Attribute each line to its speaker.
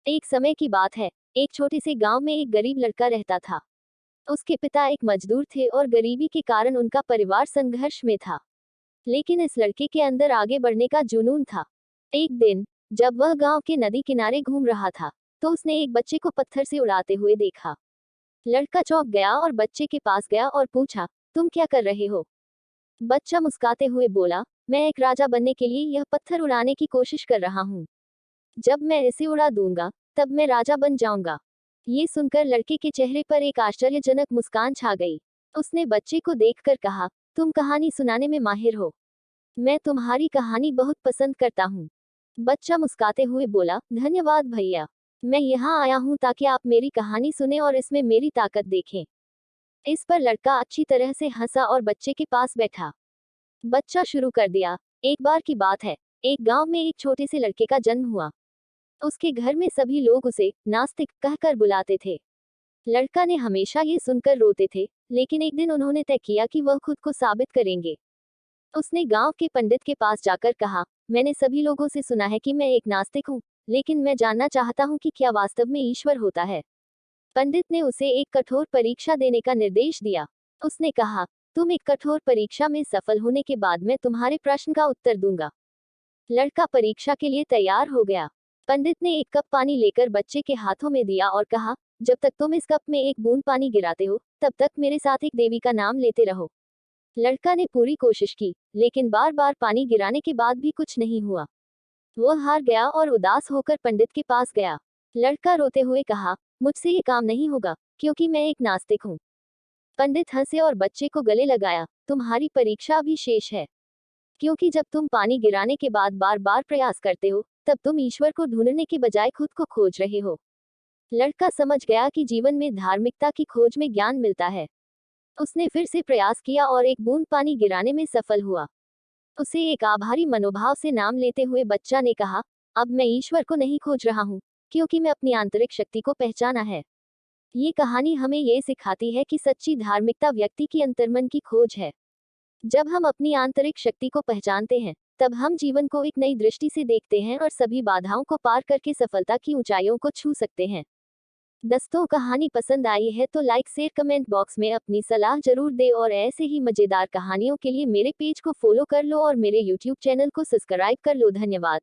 Speaker 1: एक समय की बात है। एक छोटे से गांव में एक गरीब लड़का रहता था। उसके पिता एक मजदूर थे और गरीबी के कारण उनका परिवार संघर्ष में था। लेकिन इस लड़के के अंदर आगे बढ़ने का जुनून था। एक दिन जब वह गांव के नदी किनारे घूम रहा था, तो उसने एक बच्चे को पत्थर से उड़ाते हुए देखा। लड़का चौंक गया और बच्चे के पास गया और पूछा, तुम क्या कर रहे हो? बच्चा मुस्कुराते हुए बोला, मैं एक राजा बनने के लिए यह पत्थर उड़ाने की कोशिश कर रहा हूँ। जब मैं इसे उड़ा दूंगा, तब मैं राजा बन जाऊंगा। ये सुनकर लड़के के चेहरे पर एक आश्चर्यजनक मुस्कान छा गई। उसने बच्चे को देखकर कहा, तुम कहानी सुनाने में माहिर हो। मैं तुम्हारी कहानी बहुत पसंद करता हूँ। बच्चा मुस्कुराते हुए बोला, धन्यवाद भैया। मैं यहाँ आया हूँ ताकि आप मेरी कहानी सुने और इसमें मेरी ताकत देखें। इस पर लड़का अच्छी तरह से हंसा और बच्चे के पास बैठा। बच्चा शुरू कर दिया। एक बार की बात है। एक गांव में एक छोटे से लड़के का जन्म हुआ। उसके घर में सभी लोग उसे नास्तिक कहकर बुलाते थे। लड़का ने हमेशा ये सुनकर रोते थे, लेकिन एक दिन उन्होंने तय किया कि वह खुद को साबित करेंगे। उसने गांव के पंडित के पास जाकर कहा, मैंने सभी लोगों से सुना है कि मैं एक नास्तिक हूँ, लेकिन मैं जानना चाहता हूँ कि क्या वास्तव में ईश्वर होता है। पंडित ने उसे एक कठोर परीक्षा देने का निर्देश दिया। उसने कहा, तुम एक कठोर परीक्षा में सफल होने के बाद मैं तुम्हारे प्रश्न का उत्तर दूंगा। लड़का परीक्षा के लिए तैयार हो गया। पंडित ने एक कप पानी लेकर बच्चे के हाथों में दिया और कहा, जब तक तुम इस कप में एक बूंद पानी गिराते हो, तब तक मेरे साथ एक देवी का नाम लेते रहो। लड़का ने पूरी कोशिश की, लेकिन बार बार पानी गिराने के बाद भी कुछ नहीं हुआ। वह हार गया और उदास होकर पंडित के पास गया। लड़का रोते हुए कहा, मुझसे ये काम नहीं होगा, क्योंकि मैं एक नास्तिक हूँ। पंडित हंसे और बच्चे को गले लगाया, तुम्हारी परीक्षा अभी शेष है। क्योंकि जब तुम पानी गिराने के बाद बार बार प्रयास करते हो, तब तुम ईश्वर को ढूंढने के बजाय खुद को खोज रहे हो। लड़का समझ गया कि जीवन में धार्मिकता की खोज में ज्ञान मिलता है। उसने फिर से प्रयास किया और एक बूंद पानी गिराने में सफल हुआ। उसे एक आभारी मनोभाव से नाम लेते हुए बच्चा ने कहा, अब मैं ईश्वर को नहीं खोज रहा हूँ, क्योंकि मैं अपनी आंतरिक शक्ति को पहचाना है। ये कहानी हमें ये सिखाती है कि सच्ची धार्मिकता व्यक्ति की अंतर्मन की खोज है। जब हम अपनी आंतरिक शक्ति को पहचानते हैं, तब हम जीवन को एक नई दृष्टि से देखते हैं और सभी बाधाओं को पार करके सफलता की ऊंचाइयों को छू सकते हैं। दोस्तों, कहानी पसंद आई है तो लाइक शेयर कमेंट बॉक्स में अपनी सलाह जरूर दे और ऐसे ही मजेदार कहानियों के लिए मेरे पेज को फॉलो कर लो और मेरे यूट्यूब चैनल को सब्सक्राइब कर लो। धन्यवाद।